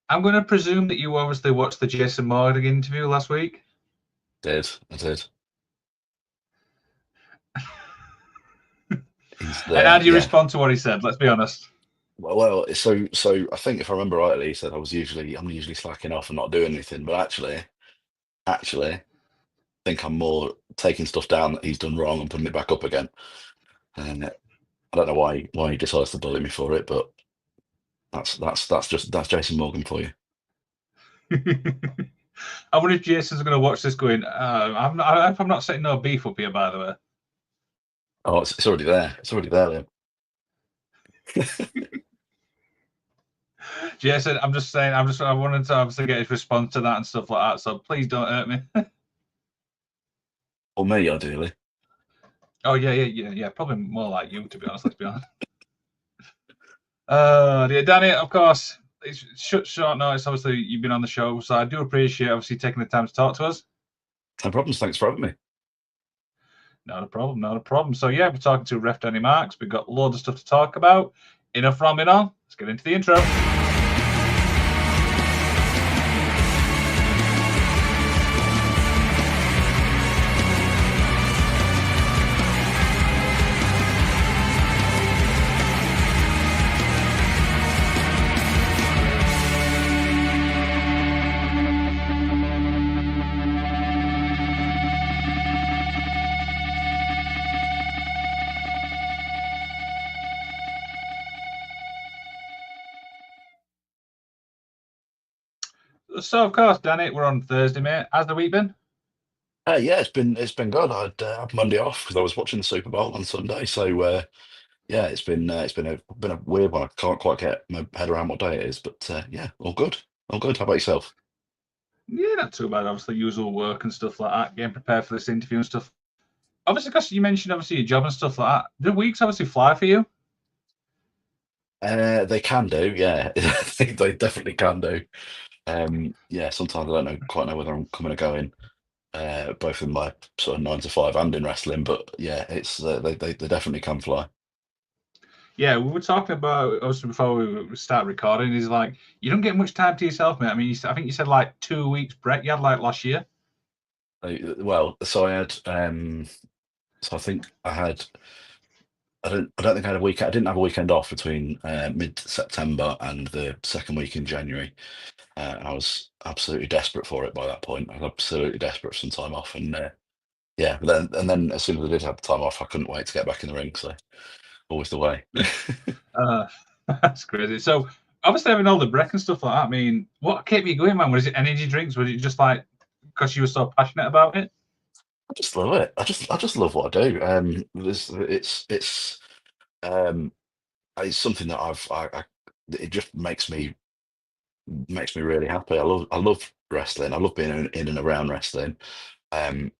I'm going to presume that you obviously watched the Jason Morgan interview last week. I did. He's And how there, do you yeah. respond to what he said? Let's be honest. So I think if I remember rightly, he said I'm usually slacking off and not doing anything, but actually, I think I'm more taking stuff down that he's done wrong and putting it back up again. And I don't know why he decides to bully me for it, but that's Jason Morgan for you. I wonder if Jason's going to watch this going, I'm not setting no beef up here, by the way. Oh, it's already there. It's already there, Liam. Jason, I'm just saying, I wanted to obviously get his response to that and stuff like that. So please don't hurt me. Or me, ideally. Oh yeah. Probably more like you, to be honest. Let's be honest. Yeah, Danny, of course, it's short notice. Obviously, you've been on the show, so I do appreciate obviously taking the time to talk to us. No problems. Thanks for having me. Not a problem, not a problem. So yeah, we're talking to Ref Danny Marks. We've got loads of stuff to talk about. Enough rambling on. Let's get into the intro. So of course, Danny, we're on Thursday, mate. How's the week been? Yeah, it's been good. I'd had Monday off because I was watching the Super Bowl on Sunday. So yeah, it's been a weird one. I can't quite get my head around what day it is, but yeah, all good, all good. How about yourself? Yeah, not too bad. Obviously, usual work and stuff like that. Getting prepared for this interview and stuff. Obviously, because you mentioned obviously your job and stuff like that. The weeks obviously fly for you. They can do, yeah. They definitely can do. Yeah, sometimes I don't quite know whether I'm coming or going, both in my sort of 9 to 5 and in wrestling. But yeah, it's they definitely can fly. Yeah, we were talking about obviously before we start recording. Is like you don't get much time to yourself, mate. I mean, I think you said like 2 weeks break you had like last year. Well, so I had, so I think I had. I don't think I had a weekend. I didn't have a weekend off between mid-September and the second week in January. I was absolutely desperate for it by that point. I was absolutely desperate for some time off, and yeah, but then as soon as I did have the time off, I couldn't wait to get back in the ring. So always the way. Uh, that's crazy. So obviously having all the break and stuff like that. I mean, what kept you going, man? Was it energy drinks? Was it just like because you were so passionate about it? I just love it. I just love what I do. Um, it's something that it just makes me really happy. I love wrestling. I love being in and around wrestling. Um,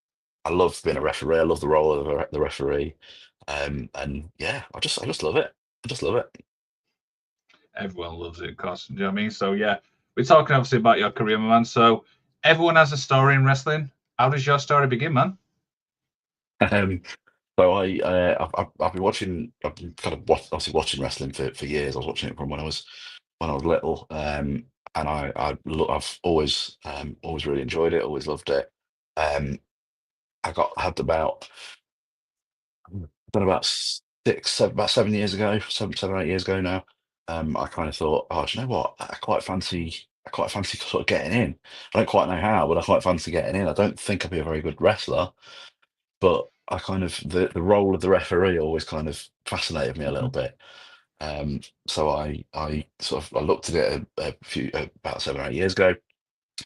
I love being a referee. I love the role of the referee. And yeah, I just love it. I just love it. Everyone loves it, cause you know what I mean. So yeah, we're talking obviously about your career, my man. So everyone has a story in wrestling. How does your story begin, man? Um, so I've been watching. I've been kind of obviously watching wrestling for years. I was watching it from when I was little. And I've always really enjoyed it. Always loved it. Um, I had done about 7 years ago, 8 years ago now. I kind of thought, oh, do you know what? I quite fancy sort of getting in. I don't quite know how, but I quite fancy getting in. I don't think I'd be a very good wrestler, but I kind of the role of the referee always kind of fascinated me a little Mhm. bit. So I looked at it about 7 or 8 years ago.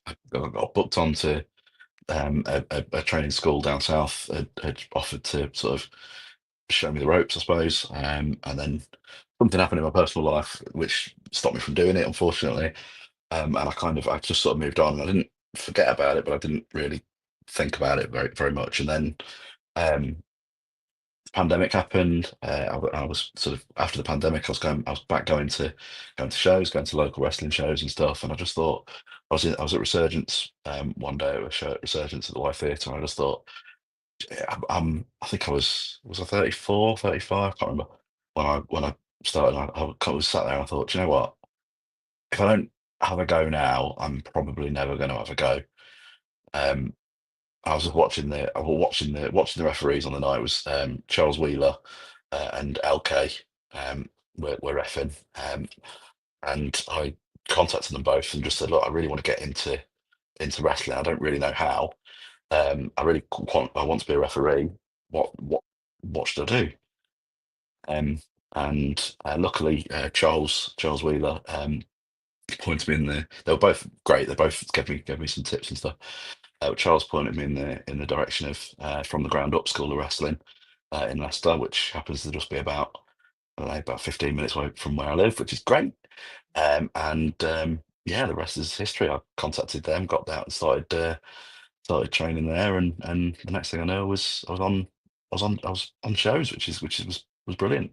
I got booked onto a training school down south. Had offered to sort of show me the ropes, I suppose. And then something happened in my personal life which stopped me from doing it, unfortunately. And I just sort of moved on. I didn't forget about it, but I didn't really think about it very very much. And then um, the pandemic happened. I was sort of after the pandemic. I was back going to shows, going to local wrestling shows and stuff. And I just thought I was at Resurgence one day at a show at Resurgence at the Y Theatre, and I just thought I think I 34, 35. I can't remember when I started. I was sat there and I thought, "Do you know what? If I don't have a go now, I'm probably never going to have a go. Um, I was just watching the referees on the night. It was Charles Wheeler and LK were reffing, and I contacted them both and just said, look, I really want to get into wrestling. I don't really know how. I want to be a referee. What should I do? Um, and luckily, Charles Wheeler pointed me in the. They were both great. They both gave me some tips and stuff. Charles pointed me in the direction of From the Ground Up School of Wrestling in Leicester, which happens to just be about, I don't know, about 15 minutes away from where I live, which is great. And yeah, the rest is history. I contacted them, got out and started training there, and the next thing I know was I was on shows, which was brilliant.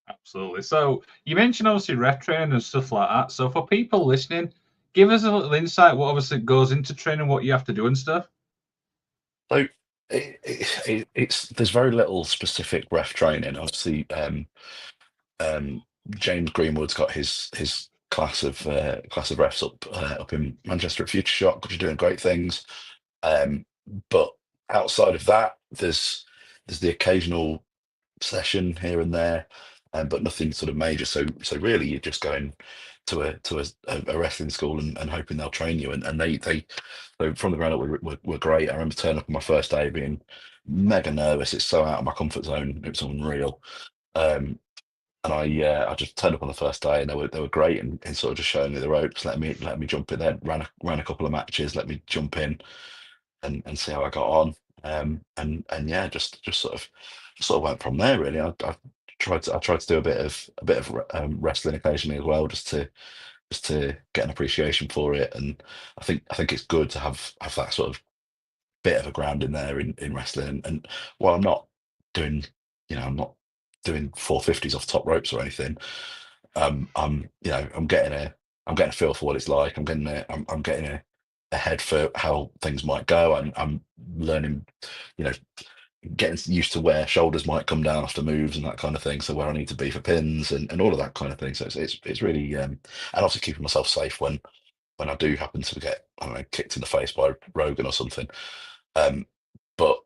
Absolutely. So you mentioned obviously ref training and stuff like that. So for people listening, give us a little insight what obviously goes into training, what you have to do and stuff. So it's there's very little specific ref training. Obviously, James Greenwood's got his class of refs up in Manchester at Future Shock, which are doing great things. Um, but outside of that, there's the occasional session here and there, but nothing sort of major. So really, you're just going to a wrestling school and hoping they'll train you. And they so From the Ground Up were great. I remember turning up on my first day being mega nervous. It's so out of my comfort zone. It was unreal. Um, and I just turned up on the first day, and they were great, and sort of just showing me the ropes, let me jump in there, ran a couple of matches, let me jump in and see how I got on. And yeah, just sort of went from there. Really, I tried to do a bit of wrestling occasionally as well, just to get an appreciation for it. And I think it's good to have that sort of bit of a ground in there in wrestling. And while doing, I'm not doing 450s off top ropes or anything. I'm getting a feel for what it's like. I'm getting a head for how things might go. I'm learning, you know, getting used to where shoulders might come down after moves and that kind of thing. So where I need to be for pins and all of that kind of thing. So it's really and also keeping myself safe when I do happen to get, I don't know, kicked in the face by Rogan or something. Um, but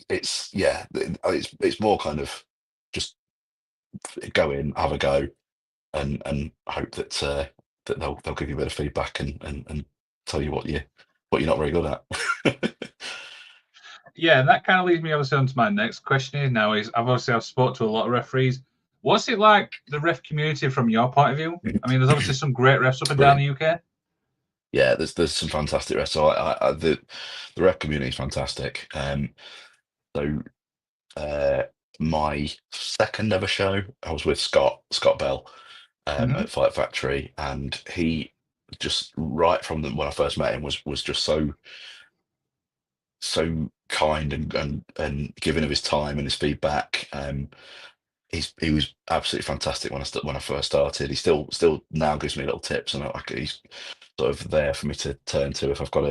it's yeah, it's more kind of just go in, have a go, and hope that they'll give you a bit of feedback and tell you what you're not very good at. Yeah, and that kind of leads me obviously on to my next question is now is I've spoke to a lot of referees. What's it like the ref community from your point of view? I mean, there's obviously some great refs up and down Brilliant. the UK. Yeah, there's some fantastic refs. So the ref community is fantastic. So uh, my second ever show, I was with Scott Bell Hmm. at Fight Factory, and he just right from when I first met him was just so kind and giving of his time and his feedback. He was absolutely fantastic when I first started. He still now gives me little tips, and he's sort of there for me to turn to if I've got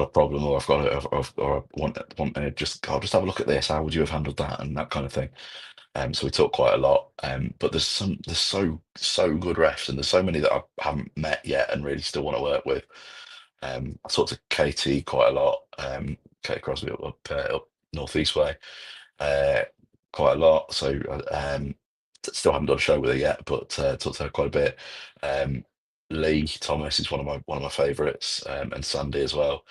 a problem, or or I want to just I'll just have a look at this. How would you have handled that, and that kind of thing. So we talk quite a lot. But there's so good refs, and there's so many that I haven't met yet and really still want to work with. I talk to Katie quite a lot. Katie Crosby up Northeast way, uh, quite a lot. So still haven't done a show with her yet, but talked to her quite a bit. Um, Lee Thomas is one of my favourites, and Sandy as well.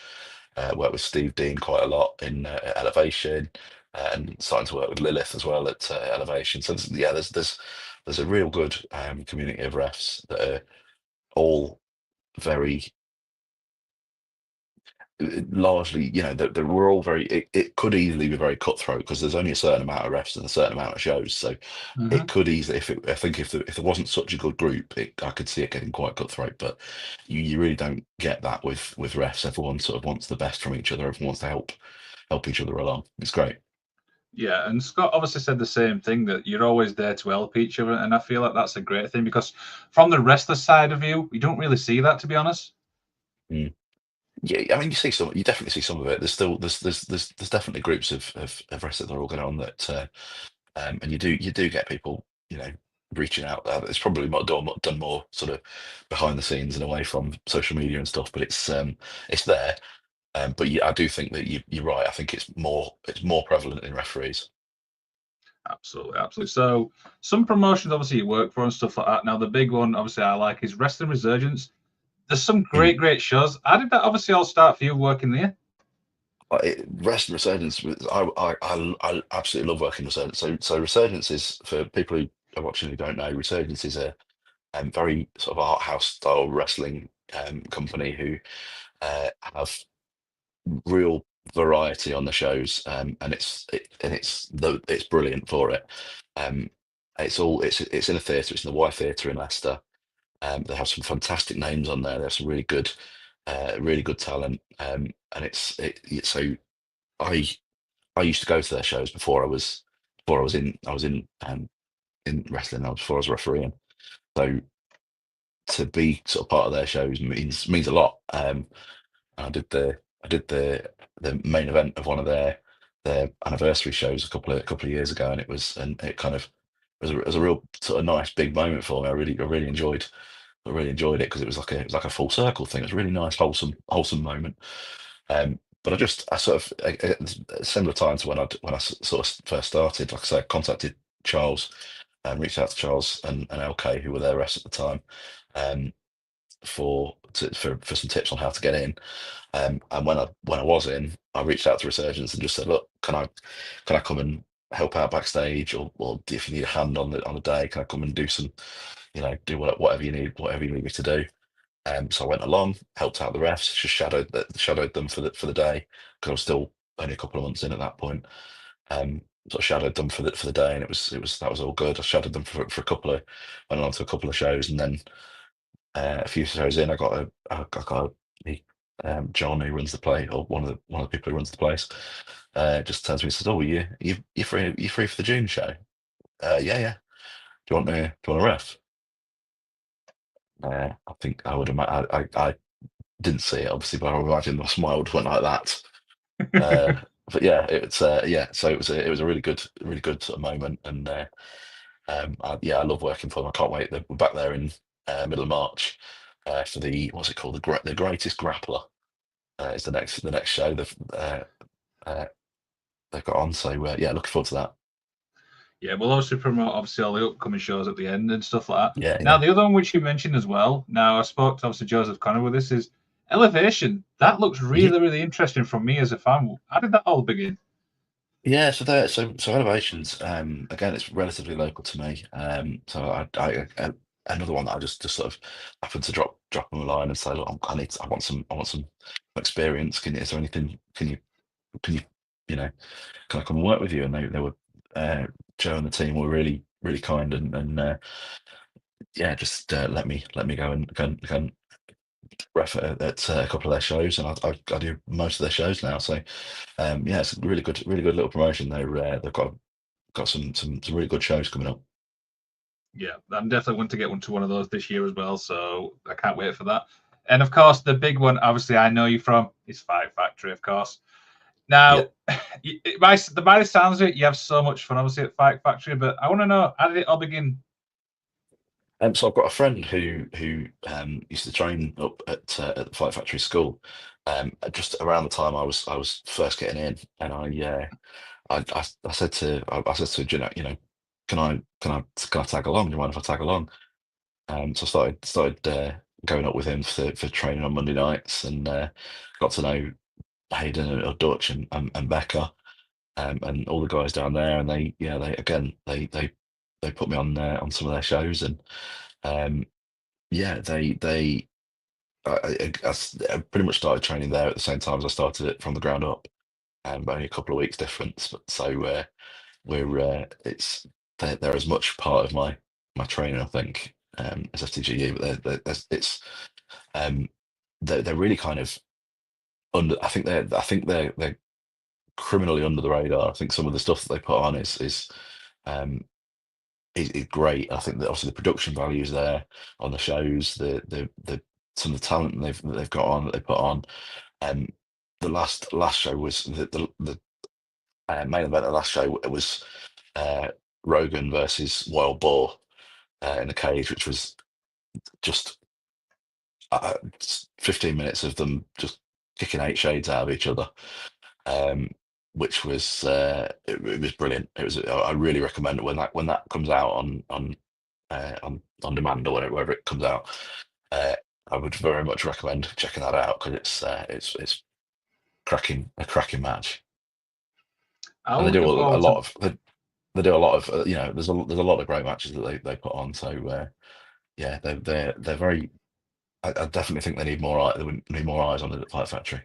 Worked with Steve Dean quite a lot in Elevation, and starting to work with Lilith as well at Elevation. So there's a real good community of refs that are all very largely, that we're all very. It could easily be very cutthroat because there's only a certain amount of refs and a certain amount of shows. So it Hmm. could easily, I think if there wasn't such a good group, I could see it getting quite cutthroat. But you really don't get that with refs. Everyone sort of wants the best from each other. Everyone wants to help each other along. It's great. Yeah, and Scott obviously said the same thing that you're always there to help each other, and I feel like that's a great thing because from the wrestler side of you, we don't really see that to be honest. Mm. Yeah, I mean, you definitely see some of it. There's still there's definitely groups of wrestlers that are all going on that, and you do get people, reaching out there. It's probably done more sort of behind the scenes and away from social media and stuff, but it's there. But yeah, I do think that you're right. I think it's more prevalent in referees. Absolutely, absolutely. So some promotions obviously you work for and stuff like that. Now the big one obviously I like is Wrestling Resurgence. There's some Mm. great shows. How did that obviously all start for you working there? Rest Resurgence, I absolutely love working Resurgence. So Resurgence is, for people who are watching who don't know, Resurgence is a very sort of art house style wrestling company who have real variety on the shows, and it's brilliant for it. Um, it's in a theatre. It's in the Y Theatre in Leicester. They have some fantastic names on there. They have some really good talent. And so I I used to go to their shows before I was in wrestling. Before I was refereeing. So to be sort of part of their shows means a lot. I did the main event of one of their anniversary shows a couple of years ago, and it kind of it was a real sort of nice big moment for me. I really enjoyed it because it was like a full circle thing. It was a really nice, wholesome moment. But I sort of at a similar time to when sort of first started. Like I said, I contacted Charles and reached out to Charles and LK, who were their refs at the time, um, for some tips on how to get in. And when I was in, I reached out to Resurgence and just said, look, can I come and help out backstage, or if you need a hand on the day, can I come and do some, do whatever you need me to do. So I went along, helped out the refs, just shadowed them for the day because I was still only a couple of months in at that point. Sort of shadowed them for the day, and that was all good. I shadowed them for a couple of went on to a couple of shows, and then a few shows in, I got John, who runs the place, or one of the people who runs the place, just turns to me and says, "Oh, you free for the June show? Yeah, yeah. Do you want a ref?" I think I would imagine I didn't see it obviously, but I would imagine my smile would went like that. But yeah, it's yeah. So it was a really good sort of moment, and yeah, I love working for them. I can't wait. We're back there in middle of March for the what's it called, the Greatest Grappler. Is the next show uh, they've got on. So yeah, looking forward to that. Yeah, we'll obviously promote obviously all the upcoming shows at the end and stuff like that. Yeah, Now yeah, the other one which you mentioned as well. Now I spoke to obviously Joseph Connor with this is Elevation. That looks Mhm. really interesting from me as a fan. How did that all begin? Yeah. So Elevations. Again, it's relatively local to me. So another one that I just sort of happened to drop them a line and say, look, I want some experience. Is there anything? Can you you know can I come and work with you? And they were Joe and the team were really kind, and yeah, just let me go and ref at a couple of their shows, and I do most of their shows now. So yeah, it's a really good little promotion. They've got some really good shows coming up. Yeah, I'm definitely going to get to one of those this year as well. So I can't wait for that. And of course, the big one, obviously, I know you from is Fight Factory, of course. Yeah. Now, by the sounds of it, you have so much fun, obviously, at Fight Factory. But I want to know, how did it all begin? So I've got a friend who used to train up at the Fight Factory school. Just around the time I was first getting in, and I said I said to Jeanette, can I tag along? Do you mind if I tag along? So I started going up with him for training on Monday nights, and got to know Hayden and Dutch and Becca, and all the guys down there. And they put me on some of their shows, and um, yeah, I pretty much started training there at the same time as I started it from the ground up, and only a couple of weeks difference. But so we're it's they're as much part of my training, I think, as FTGU, but um they're really kind of under. I think they're criminally under the radar. I think some of the stuff that they put on um is great. I think that obviously the production value is there on the shows, the some of the talent that they've got on that they put on. Um, the last show was the main event of the last show. It was uh, Rogan versus Wild Boar. in the cage, which was just 15 minutes of them just kicking 8 shades out of each other, which was it was brilliant. It was I really recommend it when that comes out on demand or wherever it comes out. I would very much recommend checking that out because it's a cracking match, I'm and they do looking a forward lot to. of they do a lot of there's a lot of great matches that they put on. So yeah, they're very. I definitely think they need more eyes on it at Fight Factory.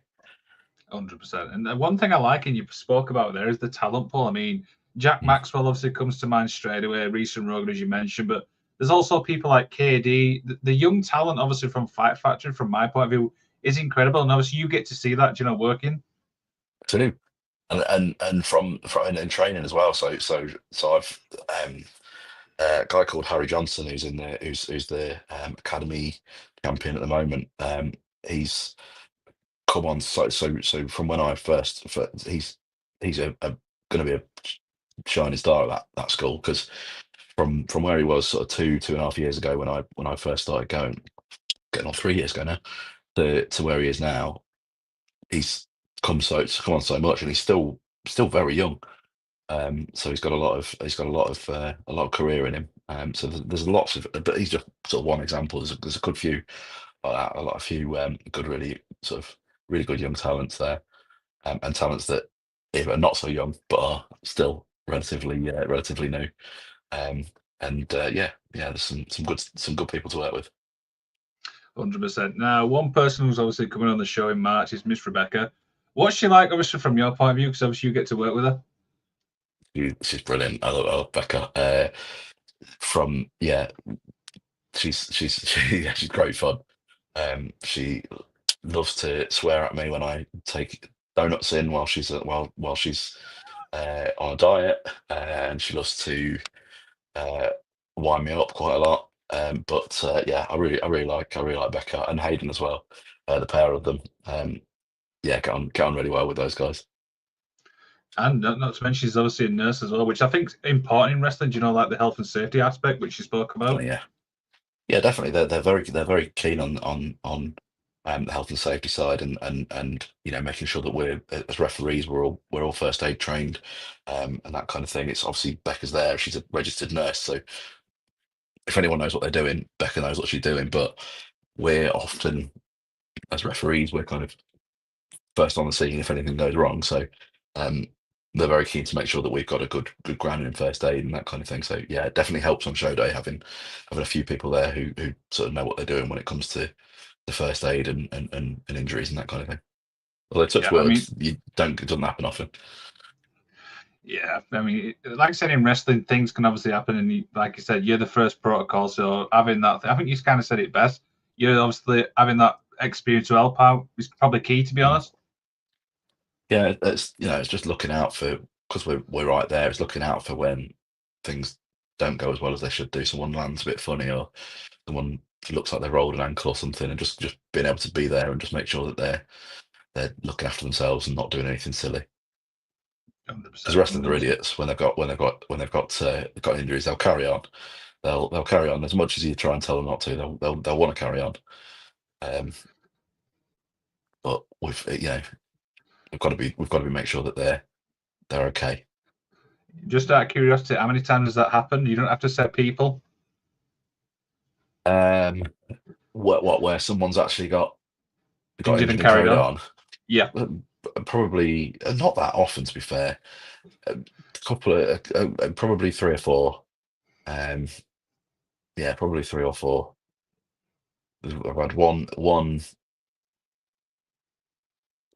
100%. And the one thing I like, and you spoke about there, is the talent pool. I mean, Jack Mm. Maxwell obviously comes to mind straight away, Reese and Rogan, as you mentioned, but there's also people like KD. The young talent, obviously, from Fight Factory, from my point of view, is incredible. And obviously, you get to see that, working. Absolutely. And from in training as well. So I've a guy called Harry Johnson who's in the who's the academy champion at the moment. He's come on so from when I he's going to be a shining star at that school because from where he was sort of 2.5 years ago when I first started getting on 3 years ago now to where he is now, he's come on so much and he's still very young. So he's got a lot of career in him. So there's lots of, but he's just sort of one example. There's a good few like that, a few good, really good young talents there, and talents that either are not so young but are still relatively new. Um, and yeah, there's some good people to work with. 100%. Now, one person who's obviously coming on the show in March is Miss Rebecca. What's she like, obviously, from your point of view? Because obviously you get to work with her. She's brilliant. I love Becca. From yeah, she's great fun. She loves to swear at me when I take donuts in while she's on a diet, and she loves to uh, wind me up quite a lot. But yeah, I really like Becca and Hayden as well. The pair of them, yeah, get on really well with those guys. And not to mention, she's obviously a nurse as well, which I think is important in wrestling. Do you know, like the health and safety aspect, which you spoke about? Yeah, yeah, definitely. They're very keen on the health and safety side and making sure that we're as referees we're all first aid trained, and that kind of thing. It's obviously Becca's there. She's a registered nurse, so if anyone knows what they're doing, Becca knows what she's doing. But we're often as referees we're kind of first on the scene if anything goes wrong. So um, they're very keen to make sure that we've got a good grounding in first aid and that kind of thing. So yeah, it definitely helps on show day having a few people there who sort of know what they're doing when it comes to the first aid and injuries and that kind of thing. Although touch Yeah, I wood, mean, it doesn't happen often. yeah, I mean, like I said, in wrestling, things can obviously happen, and like you said, you're the first protocol, so having that, I think you kind of said it best. You're obviously having that experience to help out is probably key, to be Mm. honest. Yeah, it's just looking out for because we're right there. It's looking out for when things don't go as well as they should do. Someone lands a bit funny or someone looks like they rolled an ankle or something, and just being able to be there and just make sure that they're looking after themselves and not doing anything silly. Because the 100%, rest of them are 100%. idiots got injuries, they'll carry on. They'll carry on as much as you try and tell them not to. They'll want to carry on. But we've got to make sure that they're okay. Just out of curiosity, how many times has that happened? You don't have to say people. Um, where someone's actually got Injured and injured and carried carried on. on? Yeah. Probably not that often, to be fair. A couple of probably three or four. Um, yeah, probably three or four. I've had one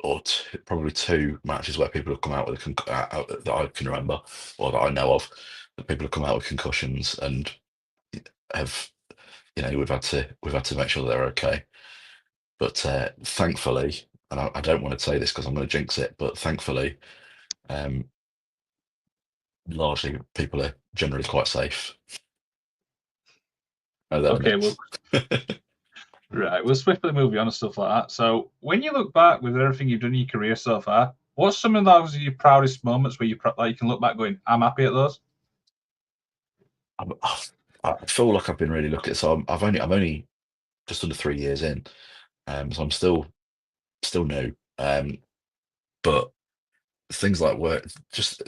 or probably two matches where people have come out with that I can remember or that I know of, that people have come out with concussions and have we've had to make sure that they're okay. But thankfully, and I don't want to say this because I'm going to jinx it, but thankfully, um, largely people are generally quite safe. Okay, well, right. We'll swiftly move on and stuff like that. So, when you look back with everything you've done in your career so far, what's some of those your proudest moments where you can look back going, "I'm happy at those"? I feel like I've been really lucky. So I'm only just under 3 years in, so I'm still new. But things like work, just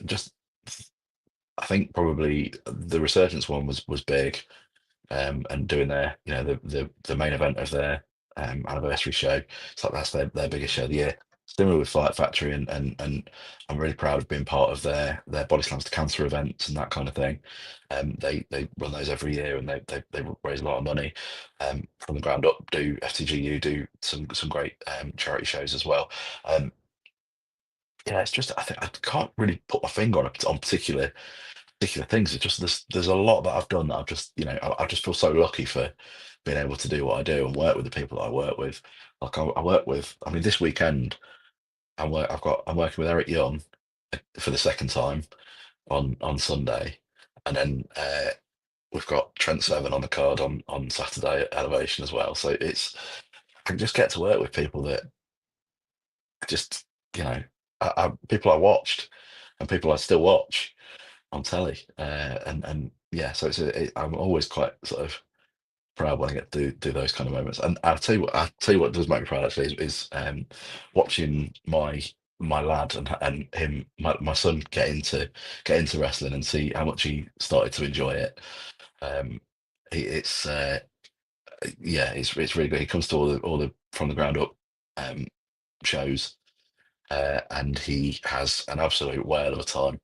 I think probably the Resurgence one was big, and doing their, the main event of their anniversary show. It's like that's their biggest show of the year. Similar with Fight Factory, and I'm really proud of being part of their Body Slams to Cancer events and that kind of thing. They run those every year, and they raise a lot of money from the ground up. Do FTGU do some great charity shows as well. Um, yeah, it's just I think I can't really put my finger on particular things. It's just there's a lot that I've done that I've just, I just feel so lucky for being able to do what I do and work with the people that I work with. Like I work with, I mean, this weekend I'm working with Eric Young for the second time on Sunday, and then we've got Trent Seven on the card on Saturday at Elevation as well. So I just get to work with people that just, you know, people I watched and people I still watch on telly, and yeah, so I'm always quite sort of proud when I get to do those kind of moments. And I'll tell you what does make me proud actually is watching my lad and him, my son get into wrestling and see how much he started to enjoy it. Um, it's yeah, it's really good. He comes to all the from the ground up um, shows, and he has an absolute whale of a time.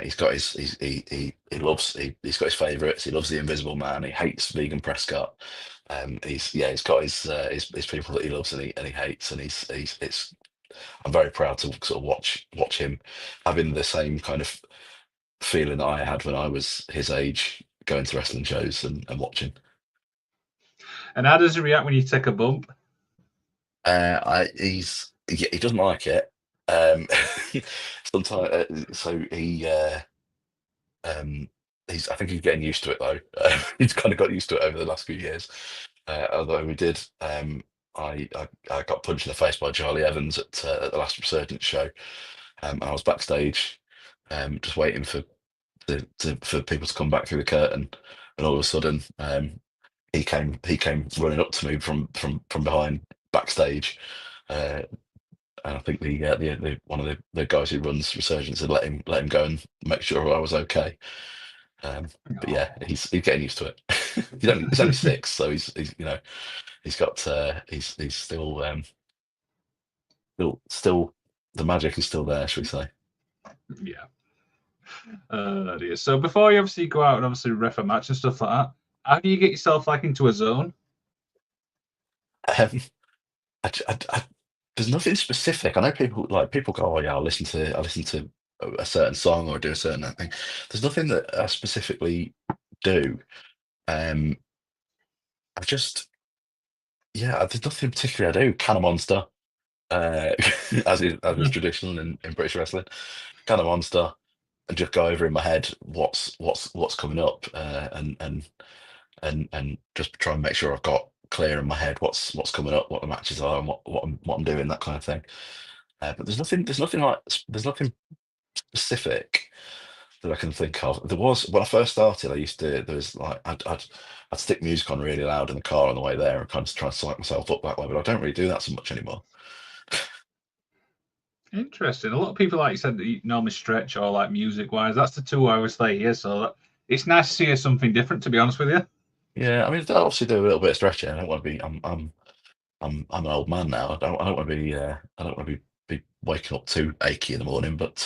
He's got he loves he's got his favourites. He loves the Invisible Man. He hates Vegan Prescott. He's got his people that he loves and he hates, and he's it's I'm very proud to sort of watch him having the same kind of feeling that I had when I was his age, going to wrestling shows and watching. And how does he react when you take a bump? He doesn't like it. Um, sometimes, so um, I think he's getting used to it though. He's kind of got used to it over the last few years. Although we did, I got punched in the face by Charlie Evans at the last Resurgence show. And I was backstage, just waiting for people to come back through the curtain, and all of a sudden, he came running up to me from behind backstage. Uh, and I think the one of the guys who runs Resurgence had let him go and make sure I was okay. But yeah, he's getting used to it. He's only 6, so he's he's got he's still the magic is still there, should we say? Yeah. Dear. So before you obviously go out and obviously ref a match and stuff like that, how do you get yourself like into a zone? Um, I there's nothing specific. I know people go, oh yeah, I listen to a certain song or do a certain thing. There's nothing that I specifically do. Um, I just yeah, there's nothing particularly I do. Can a monster, uh, as is traditional in British wrestling. Can a monster, and just go over in my head what's coming up, and just try and make sure I've got clear in my head what's coming up, what the matches are, and what I'm doing, that kind of thing. But there's nothing specific that I can think of. There was when I first started. There was like I'd stick music on really loud in the car on the way there and kind of try and psych myself up that way. But I don't really do that so much anymore. Interesting. A lot of people, like you said, that you normally stretch or like music wise. That's the two I always say here. So it's nice to see something different, to be honest with you. Yeah, I mean, I obviously do a little bit of stretching. I don't want to be. I'm an old man now. I don't want to be. I don't want to be waking up too achy in the morning. But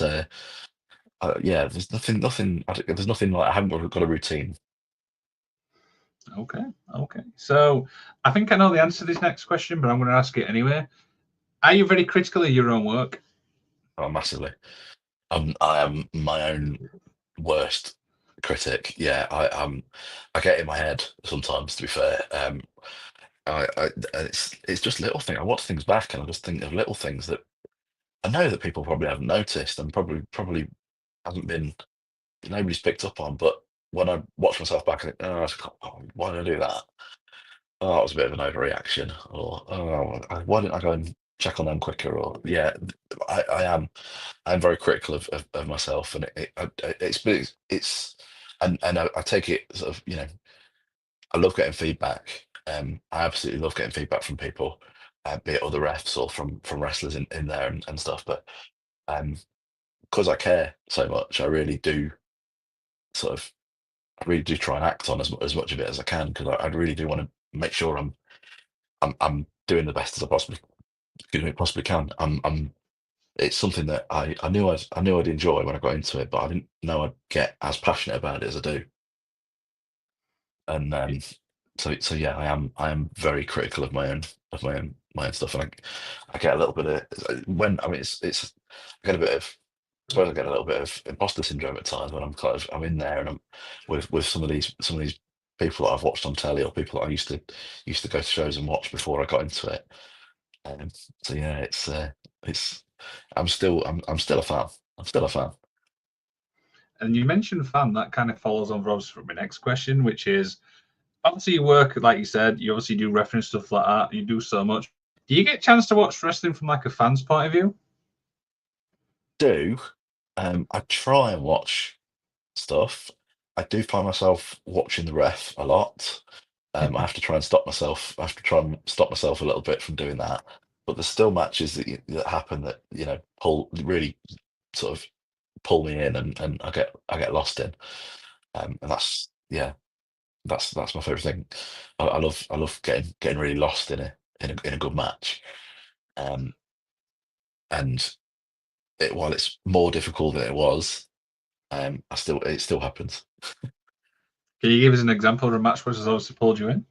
yeah, there's nothing like I haven't got a routine. Okay. Okay. So I think I know the answer to this next question, but I'm going to ask it anyway. Are you very critical of your own work? Oh, massively. I am my own worst critic. Yeah, I get in my head sometimes. To be fair, it's just little things. I watch things back and I just think of little things that I know that people probably haven't noticed and probably hasn't been nobody's picked up on. But when I watch myself back, I think, oh, why did I do that? Oh, that was a bit of an overreaction. Or oh, why didn't I go and check on them quicker? Or yeah, I'm very critical of myself, and it's and I take it sort of I love getting feedback. I absolutely love getting feedback from people, be it other refs or from wrestlers in there and stuff. But um, because I care so much, I really do sort of I really do try and act on as much of it as I can because I really do want to make sure I'm doing the best as I possibly can. It's something that I knew I'd enjoy when I got into it, but I didn't know I'd get as passionate about it as I do. And so yeah, I am very critical of my own stuff, and I get a little bit of when I mean it's I get a bit of I suppose I get a little bit of imposter syndrome at times when I'm in there and I'm with some of these people that I've watched on telly or people that I used to go to shows and watch before I got into it. Um, so yeah, it's I'm still a fan. I'm still a fan. And you mentioned fan, that kind of follows on from my next question, which is obviously you work, like you said, you obviously do reference stuff like that. You do so much. Do you get a chance to watch wrestling from like a fan's point of view? Do I try and watch stuff. I do find myself watching the ref a lot. I have to try and stop myself. I have to try and stop myself a little bit from doing that. But there's still matches that happen that pull really sort of pull me in, and I get lost in. And that's yeah, that's my favorite thing. I love getting really lost in a good match. Um, and while it's more difficult than it was, it still happens. Can you give us an example of a match which has obviously pulled you in?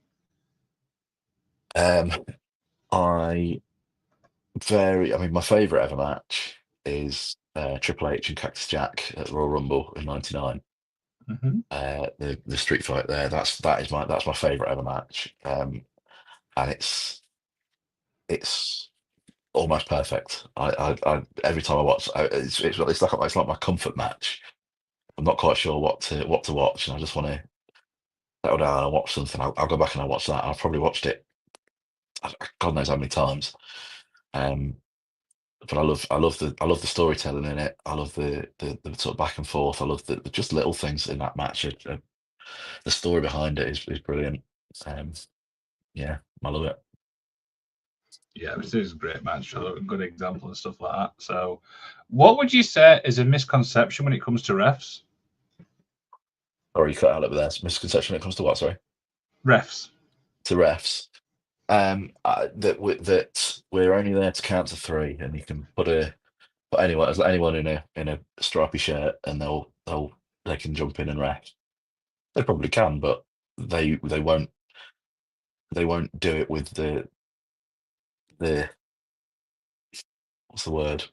Um, I I mean, my favourite ever match is Triple H and Cactus Jack at Royal Rumble in '99. Mm-hmm. The street fight there. That's my favourite ever match. And it's almost perfect. I every time I watch, it's like my comfort match. I'm not quite sure what to watch, and I just want to settle down and watch something. I'll go back and I'll watch that. I've probably watched it, God knows how many times. Um, but I love the storytelling in it. I love the sort of back and forth. I love the just little things in that match. The story behind it is brilliant. Um, yeah, I love it. Yeah, this is a great match. A good example and stuff like that. So, what would you say is a misconception when it comes to refs? Or you cut out a little bit there. Misconception when it comes to what? Sorry, Refs. to refs. That we're only there to count to three, and you can put anyone in a stripy shirt, and they can jump in and ref. They probably can, but they won't do it with the what's the word?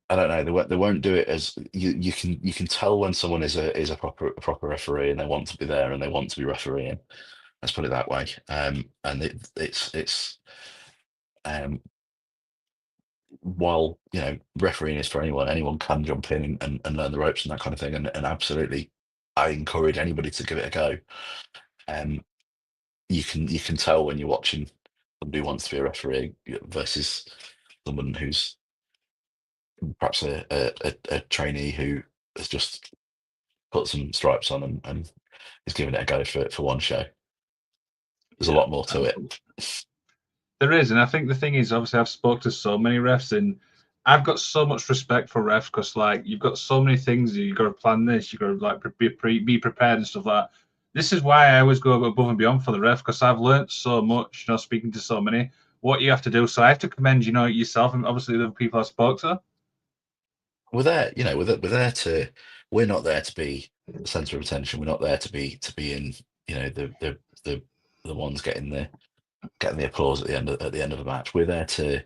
I don't know. They won't do it as you can tell when someone is a proper referee and they want to be there and they want to be refereeing. Let's put it that way. And it's um, while refereeing is for anyone, anyone can jump in and learn the ropes and that kind of thing. And absolutely, I encourage anybody to give it a go. Um, you can tell when you're watching somebody who wants to be a referee versus someone who's perhaps a trainee who has just put some stripes on and is giving it a go for one show. There's a Yeah, lot more to absolutely. it. There is, and I think the thing is, obviously, I've spoke to so many refs, and I've got so much respect for refs because, like, you've got so many things. You've got to plan this. You've got to like be prepared and stuff like that. This is why I always go above and beyond for the ref because I've learned so much. Speaking to so many, what you have to do. So I have to commend, yourself and obviously the people I spoke to. We're there, we're there to. We're not there to be the center of attention. We're not there to be in, the the ones getting the applause at the end of the match. We're there to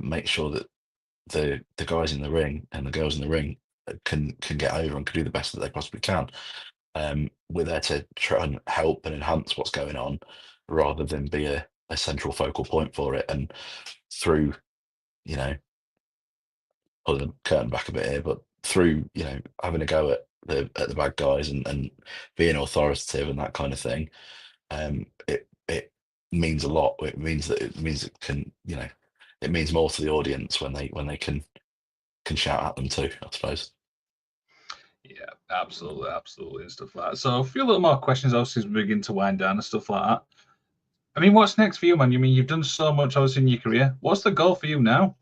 make sure that the guys in the ring and the girls in the ring can get over and can do the best that they possibly can. We're there to try and help and enhance what's going on, rather than be a central focal point for it. And through, you know, pulling the curtain back a bit here, but through having a go at the bad guys and being authoritative and that kind of thing, it means a lot. It means it can it means more to the audience when they can shout at them too, I suppose. Yeah, absolutely, absolutely, and stuff like that. So a few little more questions, obviously, as we begin to wind down and stuff like that. I mean, what's next for you, man? You mean you've done so much, obviously, in your career. What's the goal for you now?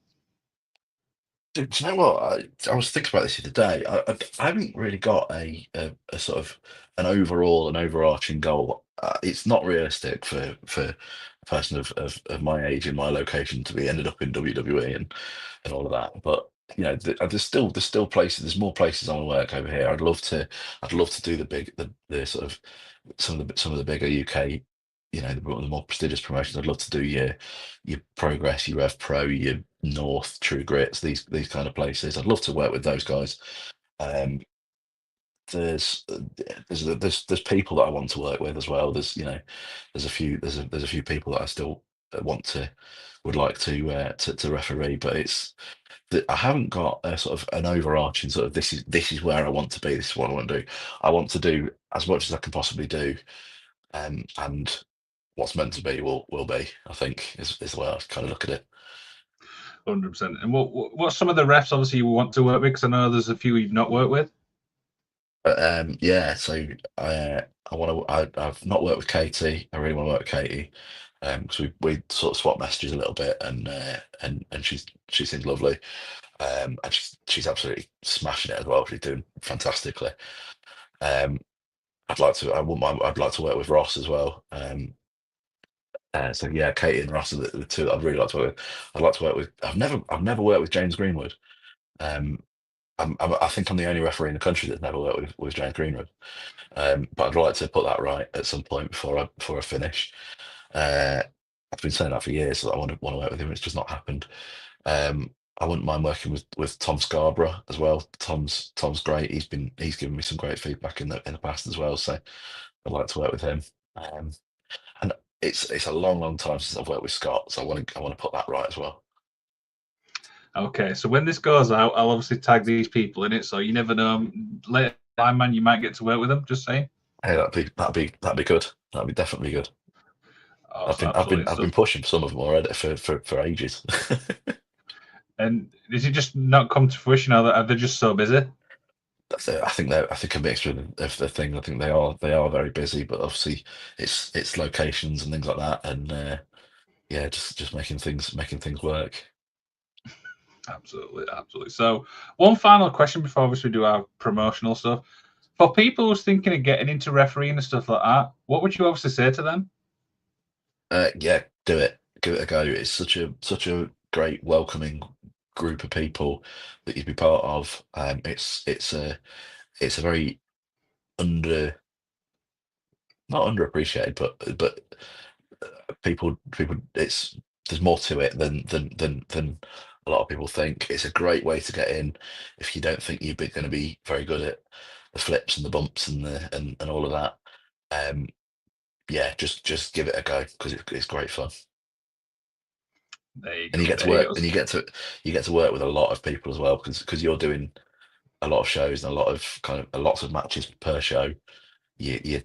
Do you know what? I was thinking about this the other day. I haven't really got a sort of an overall, an overarching goal. It's not realistic for a person of my age in my location to be ended up in WWE and all of that. But you know, there's still places. There's more places I want to work over here. I'd love to do the sort of some of the bigger UK, you know, the more prestigious promotions. I'd love to do your Progress, your Rev Pro, your North, True Grits, these kind of places. I'd love to work with those guys. Um, there's there's people that I want to work with as well. There's you know there's a few people that I still want to would like to referee, but it's that I haven't got a sort of an overarching sort of this is where I want to be. This is what I want to do. I want to do as much as I can possibly do, and what's meant to be will be. I think is the way I kind of look at it. 100%. And what's some of the refs, obviously, you want to work with? Because I know there's a few you've not worked with. But yeah, so I want to. I've not worked with Katie. I really want to work with Katie because we sort of swap messages a little bit, and she seems lovely, and she's absolutely smashing it as well. She's doing fantastically. Um, I'd like to. I wouldn't mind. I'd like to work with Ross as well. So yeah, Katie and Ross are the two that I'd really like to work with. I'd like to work with. I've never worked with James Greenwood. Um, I think I'm the only referee in the country that's never worked with James Greenwood. But I'd like to put that right at some point before I finish. Uh, I've been saying that for years that I want to work with him. It's just not happened. I wouldn't mind working with Tom Scarborough as well. Tom's great. He's given me some great feedback in the past as well. So I'd like to work with him. Um, and it's a long time since I've worked with Scott, so I want to put that right as well. Okay, so when this goes out, I'll obviously tag these people in it. So you never know. Later, man, you might get to work with them. Just saying. Hey, that'd be good. That'd be definitely good. Awesome, absolutely. I've So, been pushing some of them already for ages. and is it just not come to fruition? Are they just so busy? That's it. I think a mixture of the thing. I think they are very busy, but obviously it's locations and things like that, and yeah, just making things work. Absolutely, absolutely. So, one final question before we do our promotional stuff. For people who's thinking of getting into refereeing and stuff like that, what would you obviously say to them? Yeah, do it. Give it a go. It's such a great welcoming group of people that you'd be part of. It's a very under not underappreciated, but people it's there's more to it than a lot of people think. It's a great way to get in if you don't think you're going to be very good at the flips and the bumps and and all of that. Um, yeah, just give it a go because it's great fun, There you and you go. get to There you work go. and you get to work with a lot of people as well because you're doing a lot of shows and a lot of lots of matches per show. You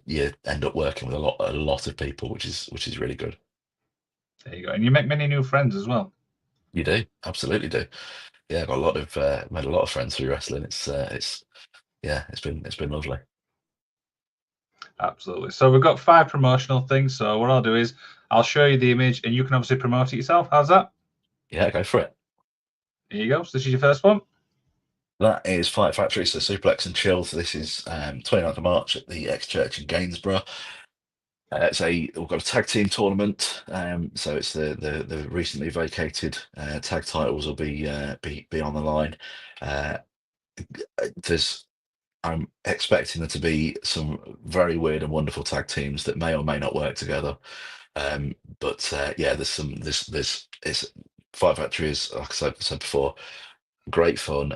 end up working with a lot of people, which is really good. There you go. And you make many new friends as well. You do, absolutely do. Yeah, I got a lot of made a lot of friends through wrestling. It's yeah, it's been lovely. Absolutely. So we've got 5 promotional things. So what I'll do is I'll show you the image, and you can obviously promote it yourself. How's that? Yeah, go for it. Here you go. So this is your first one. That is Fight Factory, so Suplex and Chill. So this is 29th of March at the X Church in Gainsborough. We've got a tag team tournament. So it's the recently vacated tag titles will be on the line. Uh, there's I'm expecting there to be some very weird and wonderful tag teams that may or may not work together. But yeah, there's it's Fight Factory is like said before, great fun.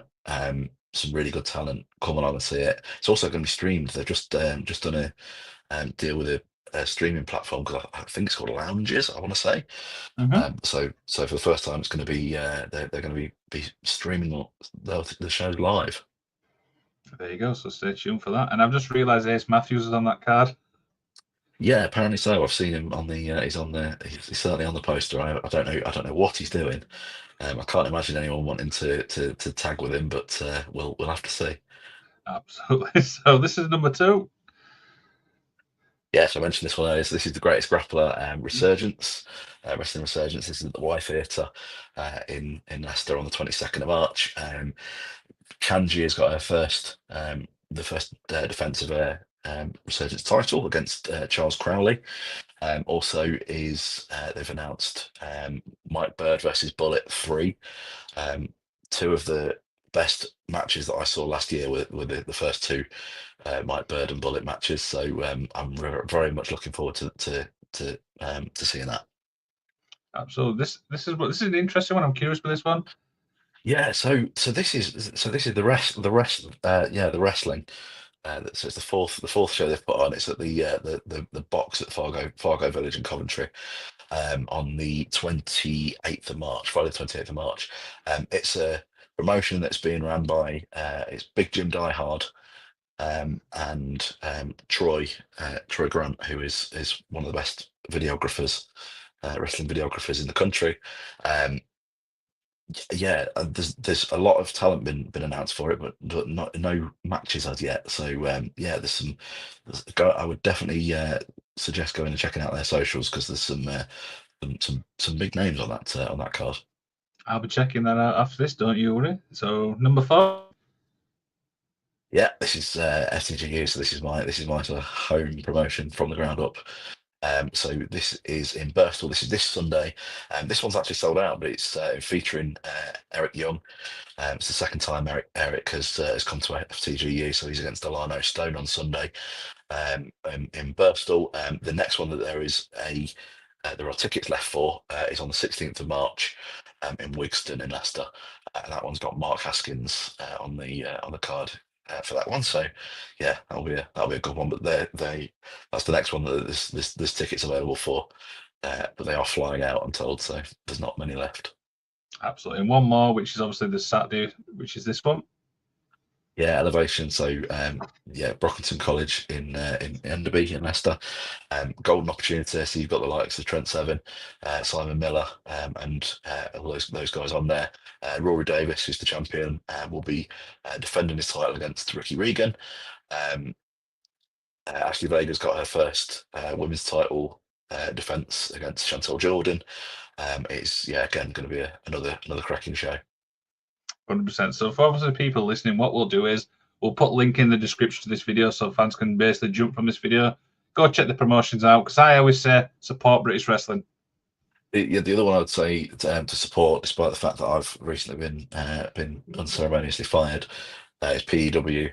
Some really good talent. Come along and see it. It's also going to be streamed. They've just done a deal with a streaming platform because I think it's called Lounges. I want to say. Mm-hmm. So for the first time, it's going to be they're going to be streaming the shows live. There you go. So stay tuned for that. And I've just realised Ace Matthews is on that card. Yeah, apparently so. I've seen him on the he's on the he's certainly on the poster. I don't know what he's doing. I can't imagine anyone wanting to tag with him, but we'll have to see. Absolutely. So this is number two. Yes, I mentioned this one earlier. So this is the Greatest Grappler Resurgence, Wrestling Resurgence. This is at the Y Theatre in Leicester on the 22nd of March. Kanji has got her first, the first defence of her Resurgence title against Charles Crowley. Also, they've announced Mike Bird versus Bullet 3. Two of the best matches that I saw last year were the first two Mike Bird and Bullet matches. So I'm very much looking forward to seeing that. Absolutely. This is an interesting one. I'm curious for this one. Yeah, so this is the wrestling. So it's the fourth show they've put on. It's at the box at Fargo Village in Coventry on the 28th of March, Friday the 28th of March. It's a promotion that's being run by it's Big Jim Diehard and Troy Grant, who is one of the best videographers, wrestling videographers in the country. Yeah, there's a lot of talent been announced for it, but no matches as yet. So yeah, I would definitely suggest going and checking out their socials because there's some big names on that card. I'll be checking that out after this. Don't you worry. So number four. Yeah, this is FTGU, so this is my sort of home promotion from the ground up. So this is in Birstall. This is this Sunday. This one's actually sold out, but it's featuring Eric Young. It's the second time Eric has come to FTGU, so he's against Delano Stone on Sunday in Birstall. The next one that there are tickets left for is on the 16th of March in Wigston in Leicester. That one's got Mark Haskins on the card for that one. So yeah, that'll be a good one. But that's the next one that there's tickets available for. But they are flying out, I'm told, so there's not many left. Absolutely. And one more, which is obviously this Saturday, which is this one. Yeah, Elevation. So yeah, Brockington College in Enderby in Leicester. Golden opportunity. So you've got the likes of Trent Seven, Simon Miller, and all those guys on there. Rory Davis, who's the champion, will be defending his title against Ricky Regan. Ashley Vega's got her first women's title defense against Chantel Jordan. It's again going to be another cracking show. 100%. So for obviously people listening, what we'll do is we'll put a link in the description to this video so fans can basically jump from this video, go check the promotions out, because I always say support British wrestling. Yeah, the other one I would say to support, despite the fact that I've recently been unceremoniously fired, is PEW.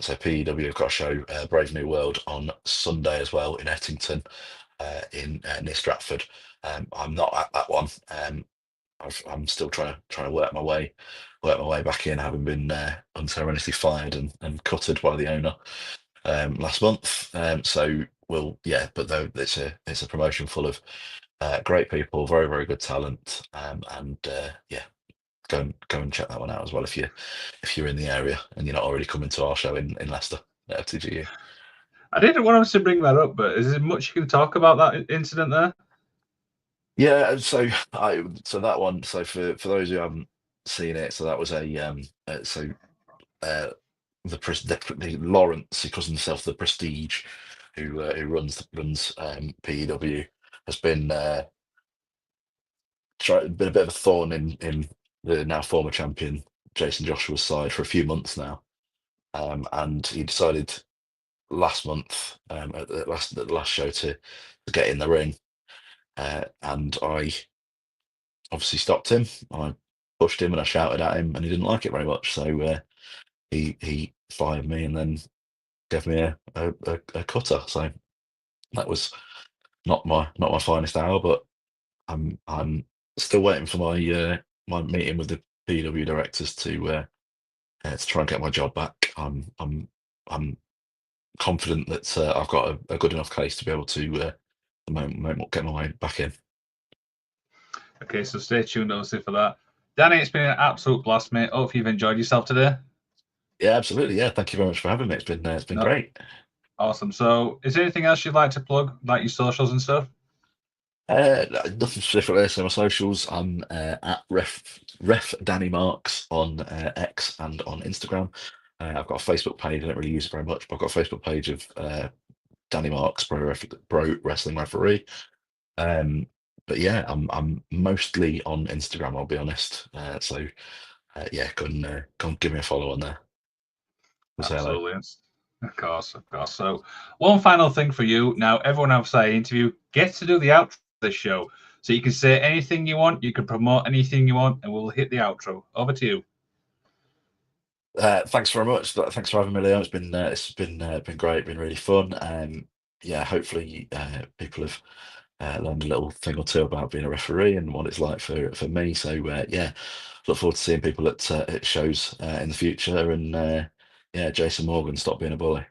So PEW have got a show, Brave New World, on Sunday as well in Ettington, near Stratford. I'm not at that one. I'm still trying to work my way back in, having been unceremoniously fired and cutted by the owner last month. But though it's a promotion full of great people, very very good talent, and yeah, go and check that one out as well if you're in the area and you're not already coming to our show in Leicester at FTGU. I didn't want us to bring that up, but is there much you can talk about that incident there? Yeah, so that one. So for those who haven't seen it, so that was the Lawrence, he calls himself the Prestige, who runs PEW, has been a bit of a thorn in the now former champion Jason Joshua's side for a few months now, and he decided last month at the last show to get in the ring, and I obviously stopped him. I pushed him and I shouted at him, and he didn't like it very much. So he fired me and then gave me a cutter. So that was not my finest hour, but I'm still waiting for my meeting with the PW directors to try and get my job back. I'm confident that I've got a good enough case to be able to get my way back in. Okay, so stay tuned obviously for that. Danny, it's been an absolute blast, mate. Hope you've enjoyed yourself today. Yeah, absolutely. Yeah, thank you very much for having me. It's been great. Awesome. So, is there anything else you'd like to plug, like your socials and stuff? Nothing specific. So my socials, I'm at ref Danny Marks on X and on Instagram. I've got a Facebook page. I don't really use it very much, but I've got a Facebook page of Danny Marks, pro wrestling referee. But yeah, I'm mostly on Instagram. I'll be honest. So yeah, go and give me a follow on there. Say hello. Absolutely. Of course, of course. So, one final thing for you. Now, everyone outside the interview gets to do the outro of this show. So you can say anything you want, you can promote anything you want, and we'll hit the outro. Over to you. Thanks very much. Thanks for having me, Leo. It's been great, been really fun. Yeah, hopefully people have learned a little thing or two about being a referee and what it's like for me. So yeah, look forward to seeing people at shows in the future. And yeah, Jason Morgan, stop being a bully.